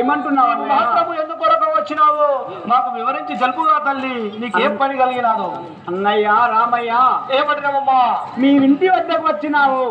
ఏమంటున్నావు? మాత్రము ఎందుకు వచ్చినావు మాకు వివరించి జల్పుగా తల్లి. నీకేం పని కలిగినాదు? అన్నయ్య రామయ్య, ఏమంటున్నావమ్మా? మీ ఇంటి వద్దకు వచ్చినావు.